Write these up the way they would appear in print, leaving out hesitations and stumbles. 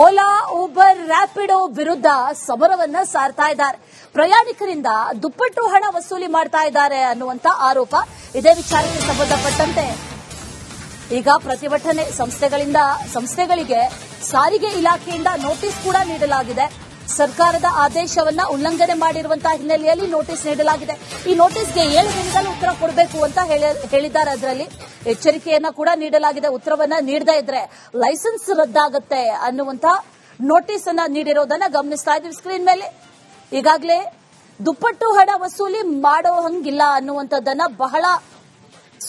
Ola, Uber, Rapido ವಿರುದ್ಧ ಸಮರವನ್ನ ಸಾರ್ತಾ ಇದ್ದಾರೆ. ಪ್ರಯಾಣಿಕರಿಂದ ದುಪ್ಪಟ್ಟು ಹಣ ವಸೂಲಿ ಮಾಡ್ತಾ ಇದ್ದಾರೆ ಅನ್ನುವಂತ ಆರೋಪ. ಇದೇ ವಿಚಾರಕ್ಕೆ ಸಂಬಂಧಪಟ್ಟಂತೆ ಈಗ ಪ್ರತಿಭಟನೆ ಸಂಸ್ಥೆಗಳಿಗೆ ಸಾರಿಗೆ ಇಲಾಖೆಯಿಂದ ನೋಟಿಸ್ ಕೂಡ ನೀಡಲಾಗಿದೆ. ಸರ್ಕಾರದ ಆದೇಶವನ್ನ ಉಲ್ಲಂಘನೆ ಮಾಡಿರುವಂತಹ ಹಿನ್ನೆಲೆಯಲ್ಲಿ ನೋಟಿಸ್ ನೀಡಲಾಗಿದೆ. ಈ ನೋಟಿಸ್ಗೆ 7 ದಿನದಲ್ಲಿ ಉತ್ತರ ಕೊಡಬೇಕು ಅಂತ ಹೇಳಿದ್ದಾರೆ. ಅದರಲ್ಲಿ ಎಚ್ಚರಿಕೆಯನ್ನ ಕೂಡ ನೀಡಲಾಗಿದೆ. ಉತ್ತರವನ್ನ ನೀಡದೇ ಇದ್ರೆ ಲೈಸೆನ್ಸ್ ರದ್ದಾಗುತ್ತೆ ಅನ್ನುವಂತ ನೋಟಿಸ್ ಅನ್ನ ನೀಡಿರೋದನ್ನ ಗಮನಿಸ್ತಾ ಇದ್ದೀವಿ ಸ್ಕ್ರೀನ್ ಮೇಲೆ. ಈಗಾಗಲೇ ದುಪ್ಪಟ್ಟು ಹಣ ವಸೂಲಿ ಮಾಡೋ ಹಂಗಿಲ್ಲ ಅನ್ನುವಂಥದ್ದನ್ನ ಬಹಳ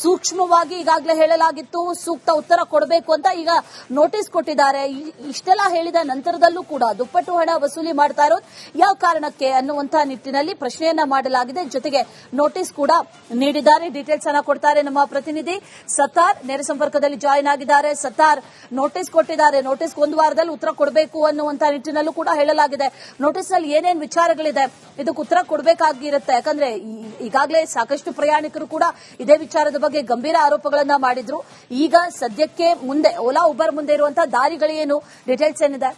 ಸೂಕ್ಷ್ಮವಾಗಿ ಈಗಾಗಲೇ ಹೇಳಲಾಗಿತ್ತು. ಸೂಕ್ತ ಉತ್ತರ ಕೊಡಬೇಕು ಅಂತ ಈಗ ನೋಟಿಸ್ ಕೊಟ್ಟಿದ್ದಾರೆ. ಇಷ್ಟೆಲ್ಲ ಹೇಳಿದ ನಂತರದಲ್ಲೂ ಕೂಡ ದುಪ್ಪಟ್ಟು ಹಣ ವಸೂಲಿ ಮಾಡ್ತಾ ಇರೋದು ಯಾವ ಕಾರಣಕ್ಕೆ ಅನ್ನುವಂತ ನಿಟ್ಟಿನಲ್ಲಿ ಪ್ರಶ್ನೆಯನ್ನ ಮಾಡಲಾಗಿದೆ. ಜೊತೆಗೆ ನೋಟಿಸ್ ಕೂಡ ನೀಡಿದ್ದಾರೆ. ಡೀಟೇಲ್ಸ್ ಅನ್ನ ಕೊಡ್ತಾರೆ ನಮ್ಮ ಪ್ರತಿನಿಧಿ ಸತ್ತಾರ್, ನೇರ ಸಂಪರ್ಕದಲ್ಲಿ ಜಾಯಿನ್ ಆಗಿದ್ದಾರೆ. ಸತ್ತಾರ್, ನೋಟಿಸ್ ಕೊಟ್ಟಿದ್ದಾರೆ. ನೋಟಿಸ್ 1 ವಾರದಲ್ಲಿ ಉತ್ತರ ಕೊಡಬೇಕು ಅನ್ನುವಂತ ನಿಟ್ಟಿನಲ್ಲೂ ಕೂಡ ಹೇಳಲಾಗಿದೆ. ನೋಟಿಸ್ ನಲ್ಲಿ ಏನೇನು ವಿಚಾರಗಳಿದೆ, ಇದಕ್ಕೆ ಉತ್ತರ ಕೊಡಬೇಕಾಗಿರುತ್ತೆ. ಯಾಕಂದ್ರೆ ಈಗಾಗಲೇ ಸಾಕಷ್ಟು ಪ್ರಯಾಣಿಕರು ಕೂಡ ಇದೇ ವಿಚಾರದ ಬಗ್ಗೆ ಗಂಭೀರ ಆರೋಪಗಳನ್ನ ಮಾಡಿದ್ರು. ಈಗ ಸದ್ಯಕ್ಕೆ ಮುಂದೆ ಓಲಾ, ಉಬರ್ ಮುಂದೆ ಇರುವಂತಹ ದಾರಿಗಳೇನು, ಡೀಟೇಲ್ಸ್ ಏನಿದೆ?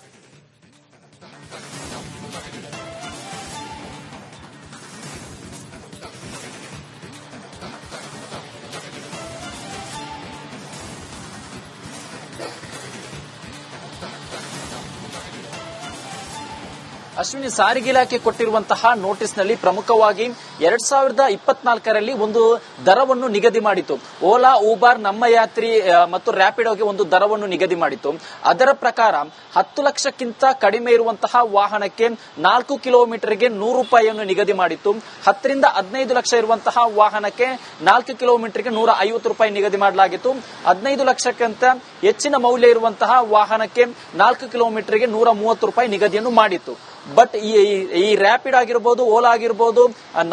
ಅಶ್ವಿನಿ, ಸಾರಿಗೆ ಇಲಾಖೆ ಕೊಟ್ಟಿರುವಂತಹ ನೋಟಿಸ್ ನಲ್ಲಿ ಪ್ರಮುಖವಾಗಿ 2024ರಲ್ಲಿ ಒಂದು ದರವನ್ನು ನಿಗದಿ ಮಾಡಿತ್ತು. ಓಲಾ, ಊಬರ್, ನಮ್ಮ ಯಾತ್ರಿ ಮತ್ತು ರ್ಯಾಪಿಡೋಗೆ ಒಂದು ದರವನ್ನು ನಿಗದಿ ಮಾಡಿತ್ತು. ಅದರ ಪ್ರಕಾರ 10 ಲಕ್ಷಕ್ಕಿಂತ ಕಡಿಮೆ ಇರುವಂತಹ ವಾಹನಕ್ಕೆ 4 ಕಿಲೋಮೀಟರ್ಗೆ 100 ರೂಪಾಯಿಯನ್ನು ನಿಗದಿ ಮಾಡಿತ್ತು. 10 ರಿಂದ 15 ಲಕ್ಷ ಇರುವಂತಹ ವಾಹನಕ್ಕೆ 4 ಕಿಲೋಮೀಟರ್ಗೆ 150 ರೂಪಾಯಿ ನಿಗದಿ ಮಾಡಲಾಗಿತ್ತು. 15 ಲಕ್ಷಕ್ಕಿಂತ ಹೆಚ್ಚಿನ ಮೌಲ್ಯ ಇರುವಂತಹ ವಾಹನಕ್ಕೆ 4 ಕಿಲೋಮೀಟರ್ಗೆ 130 ರೂಪಾಯಿ ನಿಗದಿಯನ್ನು ಮಾಡಿತ್ತು. ಬಟ್ ಈ ರ್ಯಾಪಿಡ್ ಆಗಿರ್ಬೋದು, ಓಲಾ ಆಗಿರ್ಬೋದು,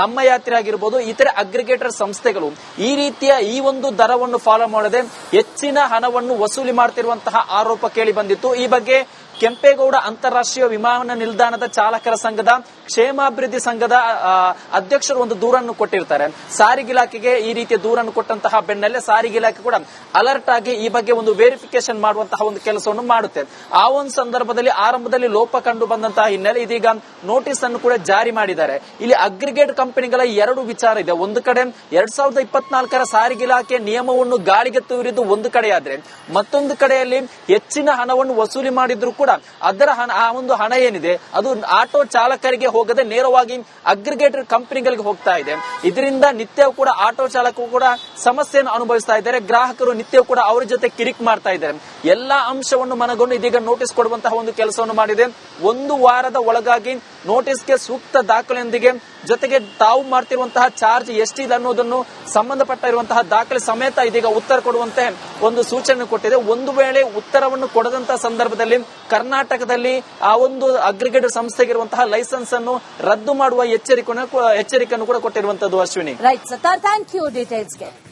ನಮ್ಮ ಯಾತ್ರೆ ಆಗಿರ್ಬೋದು, ಇತರೆ ಅಗ್ರಿಗೇಟರ್ ಸಂಸ್ಥೆಗಳು ಈ ರೀತಿಯ ಈ ಒಂದು ದರವನ್ನು ಫಾಲೋ ಮಾಡದೆ ಹೆಚ್ಚಿನ ಹಣವನ್ನು ವಸೂಲಿ ಮಾಡ್ತಿರುವಂತಹ ಆರೋಪ ಕೇಳಿ ಬಂದಿತ್ತು. ಈ ಬಗ್ಗೆ ಕೆಂಪೇಗೌಡ ಅಂತಾರಾಷ್ಟ್ರೀಯ ವಿಮಾನ ನಿಲ್ದಾಣದ ಚಾಲಕರ ಸಂಘದ ಕ್ಷೇಮಾಭಿವೃದ್ಧಿ ಸಂಘದ ಅಧ್ಯಕ್ಷರು ಒಂದು ದೂರನ್ನು ಕೊಟ್ಟಿರ್ತಾರೆ. ಸಾರಿಗೆ ಇಲಾಖೆಗೆ ಈ ರೀತಿಯ ದೂರನ್ನು ಕೊಟ್ಟಂತಹ ಬೆನ್ನಲ್ಲೇ ಸಾರಿಗೆ ಇಲಾಖೆ ಕೂಡ ಅಲರ್ಟ್ ಆಗಿ ಈ ಬಗ್ಗೆ ಒಂದು ವೆರಿಫಿಕೇಶನ್ ಮಾಡುವಂತಹ ಒಂದು ಕೆಲಸವನ್ನು ಮಾಡುತ್ತೆ. ಆ ಒಂದು ಸಂದರ್ಭದಲ್ಲಿ ಆರಂಭದಲ್ಲಿ ಲೋಪ ಕಂಡು ಬಂದಂತಹ ಹಿನ್ನೆಲೆ ಇದೀಗ ನೋಟಿಸ್ ಅನ್ನು ಕೂಡ ಜಾರಿ ಮಾಡಿದ್ದಾರೆ. ಇಲ್ಲಿ ಅಗ್ರಿಗೇಟ್ ಕಂಪನಿಗಳ 2 ವಿಚಾರ ಇದೆ. ಒಂದು ಕಡೆ 2024ರ ಸಾರಿಗೆ ಇಲಾಖೆ ನಿಯಮವನ್ನು ಗಾಳಿಗೆ ತೂರಿದ್ದು ಒಂದು ಕಡೆಯಾದ್ರೆ, ಮತ್ತೊಂದು ಕಡೆಯಲ್ಲಿ ಹೆಚ್ಚಿನ ಹಣವನ್ನು ವಸೂಲಿ ಮಾಡಿದ್ರು ಕೂಡ ಅದರ ಆ ಒಂದು ಹಣ ಏನಿದೆ ಅದು ಆಟೋ ಚಾಲಕರಿಗೆ ಹೋಗದೆ ನೇರವಾಗಿ ಅಗ್ರಿಗೇಟರ್ ಕಂಪನಿಗಳಿಗೆ ಹೋಗ್ತಾ ಇದೆ. ಇದರಿಂದ ನಿತ್ಯ ಕೂಡ ಆಟೋ ಚಾಲಕರು ಕೂಡ ಸಮಸ್ಯೆಯನ್ನು ಅನುಭವಿಸ್ತಾ ಇದ್ದಾರೆ. ಗ್ರಾಹಕರು ನಿತ್ಯ ಕೂಡ ಅವರ ಜೊತೆ ಕಿರಿಕ್ ಮಾಡ್ತಾ ಇದ್ದಾರೆ. ಎಲ್ಲಾ ಅಂಶವನ್ನು ಮನಗೊಂಡು ಇದೀಗ ನೋಟಿಸ್ ಕೊಡುವಂತಹ ಒಂದು ಕೆಲಸವನ್ನು ಮಾಡಿದೆ. 1 ವಾರದ ಒಳಗಾಗಿ ನೋಟಿಸ್ಗೆ ಸೂಕ್ತ ದಾಖಲೆಯೊಂದಿಗೆ ಜೊತೆಗೆ ತಾವು ಮಾಡ್ತಿರುವಂತಹ ಚಾರ್ಜ್ ಎಷ್ಟಿದೆ ಅನ್ನೋದನ್ನು ಸಂಬಂಧಪಟ್ಟ ಇರುವಂತಹ ದಾಖಲೆ ಸಮೇತ ಇದೀಗ ಉತ್ತರ ಕೊಡುವಂತೆ ಒಂದು ಸೂಚನೆ ಕೊಟ್ಟಿದೆ. ಒಂದು ವೇಳೆ ಉತ್ತರವನ್ನು ಕೊಡದಂತಹ ಸಂದರ್ಭದಲ್ಲಿ ಕರ್ನಾಟಕದಲ್ಲಿ ಆ ಒಂದು ಅಗ್ರಿಗೇಟರ್ ಸಂಸ್ಥೆಗೆ ಇರುವಂತಹ ಲೈಸೆನ್ಸ್ ಅನ್ನು ರದ್ದು ಮಾಡುವ ಎಚ್ಚರಿಕೆಯನ್ನು ಕೂಡ ಕೊಟ್ಟಿರುವಂತದ್ದು. Ashwini, right Sattar, thank you ಡೀಟೇಲ್ಸ್ಗೆ.